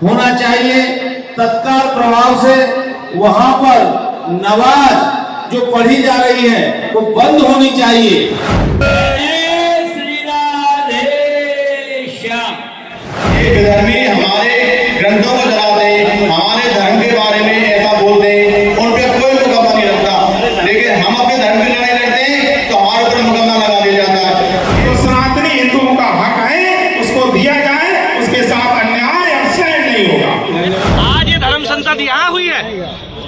होना चाहिए। तत्काल प्रभाव से वहां पर नमाज जो पढ़ी जा रही है वो बंद होनी चाहिए। श्री राधे श्याम। विधर्मी हमारे ग्रंथों को जलाते, हमारे धर्म के बारे में ऐसा बोलते हैं, उन पर कोई मुकदमा नहीं लगता, लेकिन हम अपने धर्म की लड़ाई लड़ते हैं तो हमारे ऊपर मुकदमा लगा दिया जाता है। जो सनातनी हिंदुओं का हक है उसको दिया जाए, उसके साथ अन्याय अवश्य नहीं होगा। आज ये धर्म संसद यहाँ हुई है,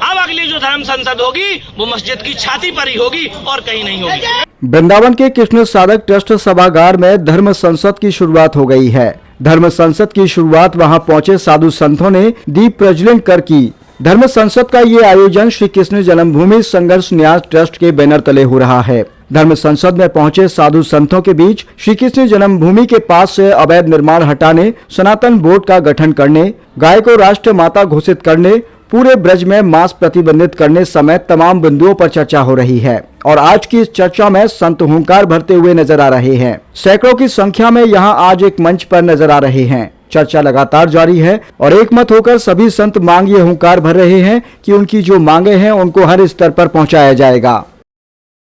अब अगली जो धर्म संसद होगी वो मस्जिद की छाती पर ही होगी और कहीं नहीं होगी। वृंदावन के कृष्ण साधक ट्रस्ट सभागार में धर्म संसद की शुरुआत हो गई है। धर्म संसद की शुरुआत वहां पहुंचे साधु संतों ने दीप प्रज्वलन कर की। धर्म संसद का ये आयोजन श्री कृष्ण जन्मभूमि संघर्ष न्यास ट्रस्ट के बैनर तले हो रहा है। धर्म संसद में पहुंचे साधु संतों के बीच श्री कृष्ण जन्मभूमि के पास से अवैध निर्माण हटाने, सनातन बोर्ड का गठन करने, गाय को राष्ट्र माता घोषित करने, पूरे ब्रज में मांस प्रतिबंधित करने समेत तमाम बिंदुओं पर चर्चा हो रही है। और आज की इस चर्चा में संत हुंकार भरते हुए नजर आ रहे हैं। सैकड़ों की संख्या में यहां आज एक मंच पर नजर आ रहे हैं। चर्चा लगातार जारी है और एक मत होकर सभी संत मांग ये हुंकार भर रहे हैं कि उनकी जो मांगे हैं उनको हर स्तर पर पहुंचाया जाएगा।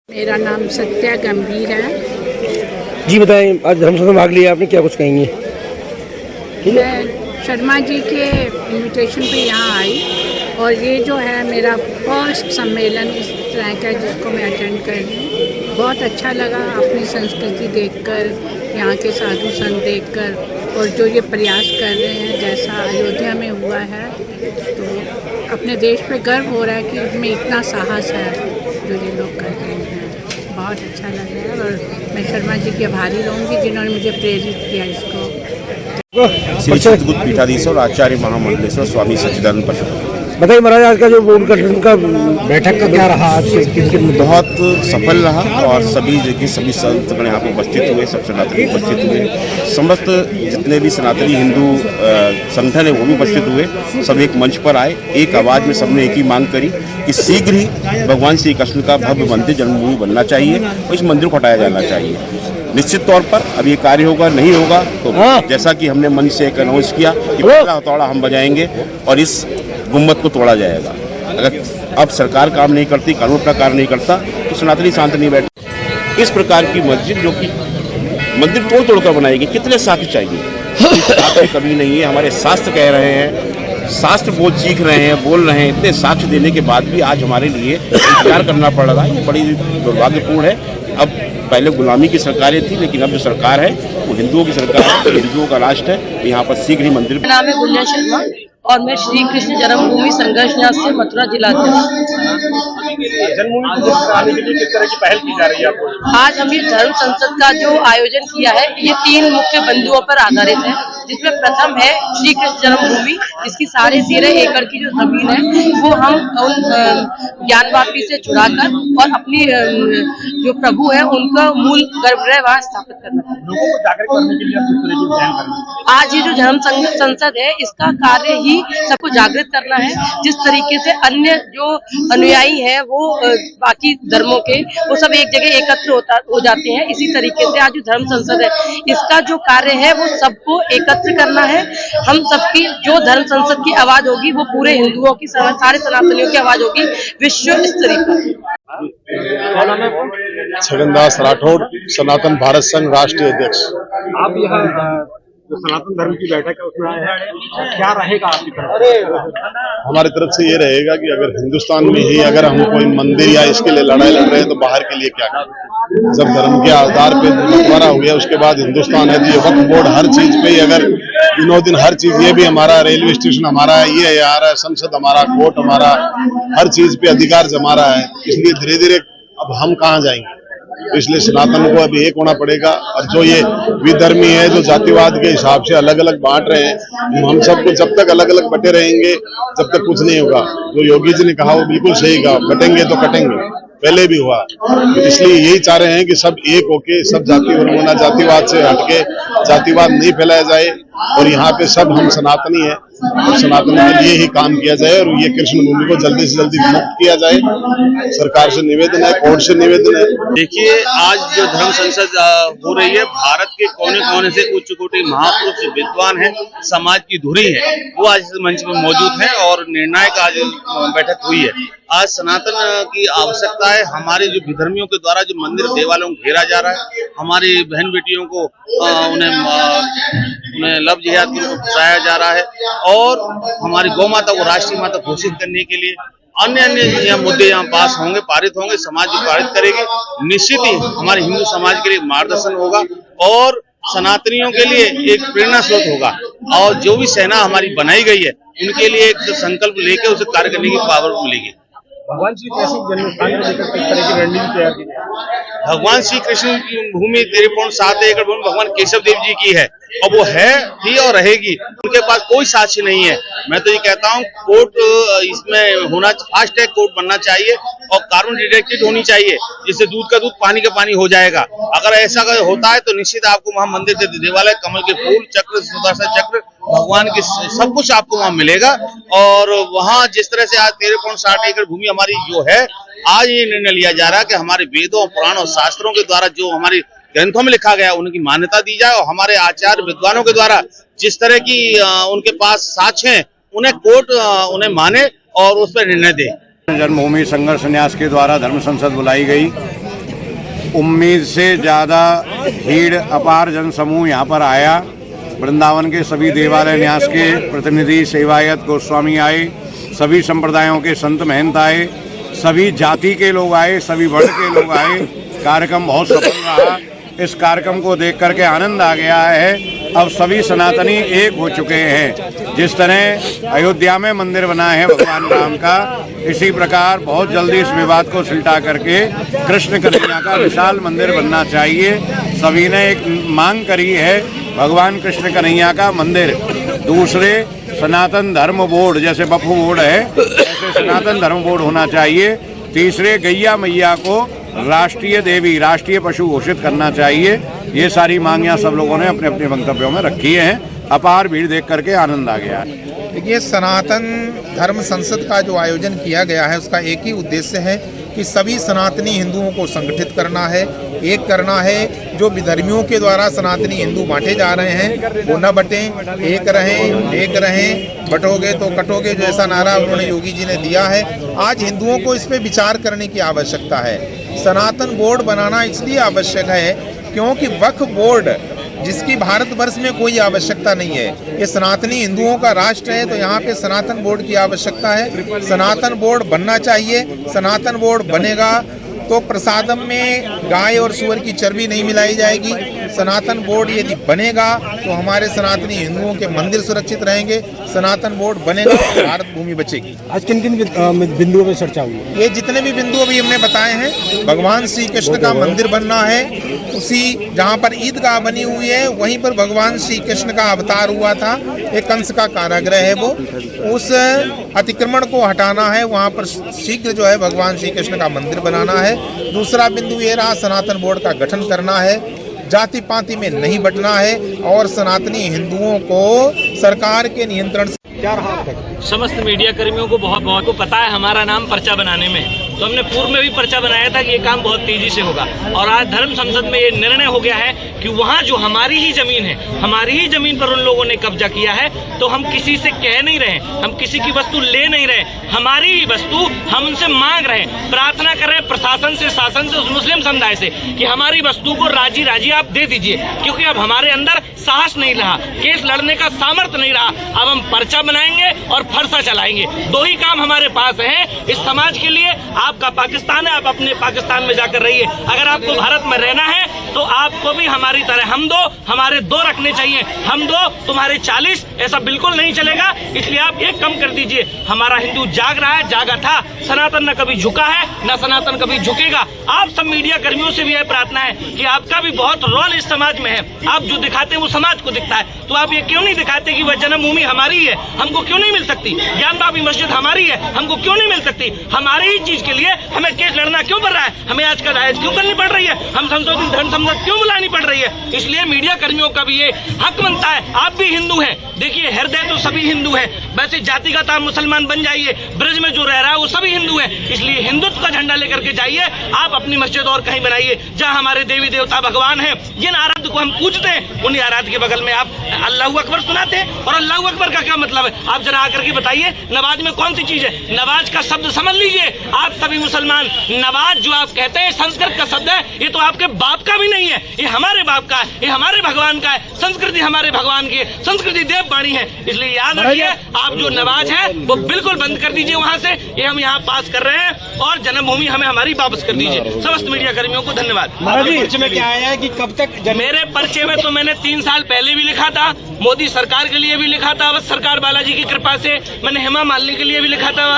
मेरा नाम सत्या गंभीर है। जी बताएं, आज धर्म संसद में भाग लिया आपने, क्या कुछ कहेंगे? मैं शर्मा जी के इनविटेशन पे यहाँ आई और ये जो है मेरा फर्स्ट सम्मेलन इस तरह का जिसको मैं अटेंड कर रही हूँ। बहुत अच्छा लगा अपनी संस्कृति देखकर, यहाँ के साधु संत देखकर, और जो ये प्रयास कर रहे हैं जैसा अयोध्या में हुआ है, तो अपने देश पे गर्व हो रहा है कि इसमें इतना साहस है जो ये लोग कर रहे हैं। बहुत अच्छा लग रहा है और मैं शर्मा जी की आभारी रहूँगी जिन्होंने मुझे प्रेरित किया इसको। श्री सतगुरु पीठाधीश्वर आचार्य महामंडलेश्वर स्वामी सच्चिदानंद पशुपति। बताइए महाराज, आज का जो बोर्ड गठन का बैठक का क्या रहा आज के? बहुत सफल रहा और सभी जगह सभी संतगण यहाँ पर उपस्थित हुए, सब सनातनी उपस्थित हुए, समस्त जितने भी सनातनी हिंदू संगठन है वो भी उपस्थित हुए। सब एक मंच पर आए, एक आवाज़ में सबने एक ही मांग करी कि शीघ्र ही भगवान श्री कृष्ण का भव्य मंदिर जन्मभूमि बनना चाहिए और इस मंदिर को हटाया जाना चाहिए। निश्चित तौर पर अब ये कार्य होगा नहीं होगा तो जैसा कि हमने मंच से एक अनाउंस किया कि पहला हथौड़ा हम बजाएंगे और इस गुम्मत को तोड़ा जाएगा। अगर अब सरकार काम नहीं करती, कानून अपना कार्य नहीं करता तो सनातनी शांत नहीं बैठे। इस प्रकार की मस्जिद जो कि मंदिर तोड़ तोड़ कर बनाएगी, कितने साक्ष्य चाहिए? साक्ष्य कभी नहीं है। हमारे शास्त्र कह रहे हैं, शास्त्र बोल सीख रहे हैं, बोल रहे हैं, इतने साक्ष्य देने के बाद भी आज हमारे लिए इंतजार करना पड़ रहा है। ये बड़ी दुर्भाग्यपूर्ण है। अब पहले गुलामी की सरकारें थी, लेकिन अब जो सरकार है वो हिंदुओं की सरकार है, हिंदुओं का राष्ट्र है। यहाँ पर शीघ्र ही मंदिर। नाम है गुंजन शर्मा और मैं श्री कृष्ण जन्मभूमि संघर्ष न्यास से मथुरा जिला आज हम ये धर्म संसद का जो आयोजन किया है ये 3 मुख्य बिंदुओं पर आधारित है, जिसमें प्रथम है श्री कृष्ण जन्मभूमि, जिसकी 13.5 एकड़ की जो जमीन है वो हम उन ज्ञानवापी से जुड़ाकर और अपनी जो प्रभु है उनका मूल गर्भगृह वहाँ स्थापित करना है। लोगों को जागरूक करने के लिए आज ये जो धर्म संसद है इसका कार्य ही सबको जागृत करना है। जिस तरीके से अन्य जो अनुयायी हैं वो बाकी धर्मों के वो सब एक जगह एकत्र हो जाते हैं, इसी तरीके से आज जो धर्म संसद है इसका जो कार्य है वो सबको एकत्र करना है। हम सबकी जो धर्म संसद की आवाज होगी वो पूरे हिंदुओं की, सारे सनातनियों की आवाज होगी विश्व स्तरीय पर। छगनदास राठौड़, सनातन भारत संघ राष्ट्रीय अध्यक्ष। आप यहाँ जो सनातन धर्म की बैठक है उसमें आए हैं, क्या रहेगा आपकी तरफ? हमारी तरफ से ये रहेगा कि अगर हिंदुस्तान में ही अगर हम कोई मंदिर या इसके लिए लड़ाई लड़ रहे हैं तो बाहर के लिए क्या करें? जब धर्म के आधार पे बंटवारा हो गया उसके बाद हिंदुस्तान है तो ये वक्फ बोर्ड हर चीज पे ही अगर दिनों दिन हर चीज, ये भी हमारा रेलवे स्टेशन हमारा है, ये आ रहा है, संसद हमारा, कोर्ट हमारा, हर चीज पे अधिकार जमा रहा है। इसलिए धीरे धीरे अब हम कहाँ जाएंगे, इसलिए सनातन को अभी एक होना पड़ेगा। और जो ये विधर्मी है जो जातिवाद के हिसाब से अलग अलग बांट रहे हैं, हम सबको जब तक अलग अलग बटे रहेंगे जब तक कुछ नहीं होगा। जो योगी जी ने कहा वो बिल्कुल सही कहा, बटेंगे तो कटेंगे, पहले भी हुआ। इसलिए यही चाह रहे हैं कि सब एक होके, सब जातिवाद से हटके जातिवाद नहीं फैलाया जाए। और यहाँ पे सब हम सनातनी हैं, और सनातनी के लिए ही काम किया जाए और ये कृष्ण भूमि को जल्दी से जल्दी मुक्त किया जाए। सरकार से निवेदन है, कोर्ट से निवेदन है। देखिए, आज जो धर्म संसद हो रही है, भारत के कोने कोने से उच्च कोटि महापुरुष विद्वान है, समाज की धुरी है, वो आज इस मंच पर मौजूद है और निर्णायक आज बैठक हुई है। आज सनातन की आवश्यकता है। हमारे जो विधर्मियों के द्वारा जो मंदिर देवालयों को घेरा जा रहा है, हमारी बहन बेटियों को उन्हें लव जिहाद को फंसाया जा रहा है और हमारी गौ माता को राष्ट्रीय माता घोषित करने के लिए अन्य मुद्दे यहाँ पास होंगे, पारित होंगे, समाज पारित करेगी। निश्चित ही हमारे हिंदू समाज के लिए मार्गदर्शन होगा और सनातनियों के लिए एक प्रेरणा स्रोत होगा और जो भी सेना हमारी बनाई गई है उनके लिए एक संकल्प लेके उसे कार्य करने की पावर मिलेगी। भगवान श्री कृष्ण जन्मस्थान को लेकर किस तरह की रणनीति तैयार की है? भगवान श्री कृष्ण की भूमि 13.7 एकड़ भूमि भगवान केशव देव जी की है और वो है भी और रहेगी। उनके पास कोई साक्ष्य नहीं है। मैं तो ये कहता हूँ कोर्ट इसमें होना, फास्ट ट्रैक कोर्ट बनना चाहिए और कार्बन डिटेक्टेड होनी चाहिए, जिससे दूध का दूध पानी का पानी हो जाएगा। अगर ऐसा होता है तो निश्चित आपको वहाँ मंदिर के देवालय, कमल के फूल, चक्र, सुदर्शन चक्र, भगवान के सब कुछ आपको वहाँ मिलेगा। और वहाँ जिस तरह से आज 13.7 एकड़ भूमि हमारी जो है, आज ये निर्णय लिया जा रहा है कि हमारे वेदों, पुराण और शास्त्रों के द्वारा जो हमारी ग्रंथों में लिखा गया उनकी मान्यता दी जाए और हमारे आचार्य विद्वानों के द्वारा जिस तरह की उनके पास साक्ष्य हैं उन्हें कोर्ट उन्हें माने और उस पर निर्णय दे। जन्मभूमि संघर्ष न्यास के द्वारा धर्म संसद बुलाई गई। उम्मीद से ज्यादा भीड़, अपार जन समूह यहाँ पर आया। वृंदावन के सभी देवालय न्यास के प्रतिनिधि, सेवायत, गोस्वामी आए, सभी संप्रदायों के संत महंत आए, सभी जाति के लोग आए, सभी वर्ण के लोग आए। कार्यक्रम बहुत सफल रहा। इस कार्यक्रम को देख करके आनंद आ गया है। अब सभी सनातनी एक हो चुके हैं। जिस तरह अयोध्या में मंदिर बना है भगवान राम का, इसी प्रकार बहुत जल्दी इस विवाद को सुलझा करके कृष्ण कन्हैया का विशाल मंदिर बनना चाहिए। सभी ने एक मांग करी है, भगवान कृष्ण कन्हैया का मंदिर। दूसरे, सनातन धर्म बोर्ड, जैसे बफू बोर्ड है ऐसे सनातन धर्म बोर्ड होना चाहिए। तीसरे, गैया मैया को राष्ट्रीय देवी, राष्ट्रीय पशु घोषित करना चाहिए। ये सारी मांगियां सब लोगों ने अपने अपने वक्तव्यों में रखी हैं। अपार भीड़ देख करके आनंद आ गया है। देखिए, सनातन धर्म संसद का जो आयोजन किया गया है उसका एक ही उद्देश्य है कि सभी सनातनी हिंदुओं को संगठित करना है, एक करना है। जो विधर्मियों के द्वारा सनातनी हिंदू बांटे जा रहे हैं वो न बटें, एक रहें, बटोगे तो कटोगे, जो ऐसा नारा उन्होंने योगी जी ने दिया है। आज हिंदुओं को इस पर विचार करने की आवश्यकता है। सनातन बोर्ड बनाना इसलिए आवश्यक है क्योंकि वक्फ बोर्ड जिसकी भारतवर्ष में कोई आवश्यकता नहीं है, ये सनातनी हिंदुओं का राष्ट्र है, तो यहाँ पे सनातन बोर्ड की आवश्यकता है। सनातन बोर्ड बनना चाहिए। सनातन बोर्ड बनेगा तो प्रसादम में गाय और सूअर की चर्बी नहीं मिलाई जाएगी। सनातन बोर्ड यदि बनेगा तो हमारे सनातनी हिंदुओं के मंदिर सुरक्षित रहेंगे। सनातन बोर्ड बनेगा तो भारत भूमि बचेगी। आज किन किन बिंदुओं पर चर्चा हुई? ये जितने भी बिंदु अभी हमने बताए हैं, भगवान श्री कृष्ण का मंदिर बनना है। उसी जहाँ पर ईदगाह बनी हुई है वहीं पर भगवान श्री कृष्ण का अवतार हुआ था। एक कंस का कारागृह है, वो उस अतिक्रमण को हटाना है। वहाँ पर शीघ्र जो है भगवान श्री कृष्ण का मंदिर बनाना है। दूसरा बिंदु ये रहा, सनातन बोर्ड का गठन करना है। जाति पाति में नहीं बटना है और सनातनी हिंदुओं को सरकार के नियंत्रण से क्या रहा? समस्त मीडिया कर्मियों को बहुत को पता है हमारा नाम पर्चा बनाने में, तो हमने पूर्व में भी पर्चा बनाया था कि ये काम बहुत तेजी से होगा। और आज धर्म संसद में ये निर्णय हो गया है कि वहाँ जो हमारी ही जमीन है, हमारी ही जमीन पर उन लोगों ने कब्जा किया है, तो हम किसी से कह नहीं रहे, हम किसी की वस्तु ले नहीं रहे, हमारी ही वस्तु हम उनसे मांग रहे हैं, प्रार्थना कर रहे हैं प्रशासन से, शासन से, उस मुस्लिम समुदाय से कि हमारी वस्तु को राजी राजी आप दे दीजिए, क्योंकि अब हमारे अंदर साहस नहीं रहा, केस लड़ने का सामर्थ्य नहीं रहा। अब हम पर्चा बनाएंगे और फरसा चलाएंगे। दो ही काम हमारे पास है इस समाज के लिए। आपका पाकिस्तान है, आप अपने पाकिस्तान में जाकर रहिए। अगर आपको भारत में रहना है तो आपको भी हमारी तरह हम दो, हमारे दो रखने चाहिए। हम दो तुम्हारे 40, ऐसा बिल्कुल नहीं चलेगा। इसलिए आप एक कम कर दीजिए। हमारा हिंदू जाग रहा है, जागा था। सनातन न कभी झुका है, न सनातन कभी झुकेगा। आप सब मीडिया कर्मियों से भी यह प्रार्थना है कि आपका भी बहुत रोल इस समाज में है। आप जो दिखाते हैं वो समाज को दिखता है, तो आप ये क्यों नहीं दिखाते कि वह जन्मभूमि हमारी है, हमको क्यों नहीं मिल सकती? ज्ञान बाबी मस्जिद हमारी है, हमको क्यों नहीं मिल सकती? हमारी ही चीज के लिए लिए हमें केस लड़ना क्यों पड़ रहा है, हमें आज का दायज क्यों करनी पड़ रही है, हम संशोधित धर्म संसद क्यों बुलानी पड़ रही है। इसलिए मीडिया कर्मियों का भी ये हक बनता है। आप भी हिंदू हैं, देखिए हृदय तो सभी हिंदू हैं, वैसे जातिगत आप मुसलमान बन जाइए, ब्रज में जो रह रहा है वो सभी हिंदू हैं। इसलिए हिंदुत्व का झंडा लेकर के जाइए, आप अपनी मस्जिद और कहीं बनाइए जहां हमारे देवी देवता भगवान हैं, जिन आराध्य को हम पूजते हैं, उन्हीं आराध्य के बगल में आप अल्लाहू अकबर सुनाते हैं। और अल्लाहू अकबर का क्या मतलब है, आप जरा आकर के बताइए नमाज में कौन सी चीज है। नवाज का शब्द समझ लीजिए आप सभी मुसलमान, नवाज जो आप कहते हैं संस्कृत का शब्द है, ये तो आपके बाप का भी नहीं है, ये हमारे बाप का है, ये हमारे भगवान का है। संस्कृति हमारे भगवान की है, संस्कृति देव वाणी है। इसलिए याद रखिए, आप जो नवाज है वो बिल्कुल बंद कर दीजिए वहां से, ये हम यहाँ पास कर रहे हैं, और जन्मभूमि हमें हमारी वापस कर दीजिए। समस्त मीडिया कर्मियों को धन्यवाद। पर्चे में क्या आया है कि कब तक मेरे पर्चे में तो मैंने 3 साल पहले भी लिखा था, मोदी सरकार के लिए भी लिखा था, अवध सरकार बालाजी की कृपा से, मैंने हेमा मालिनी के लिए भी लिखा था,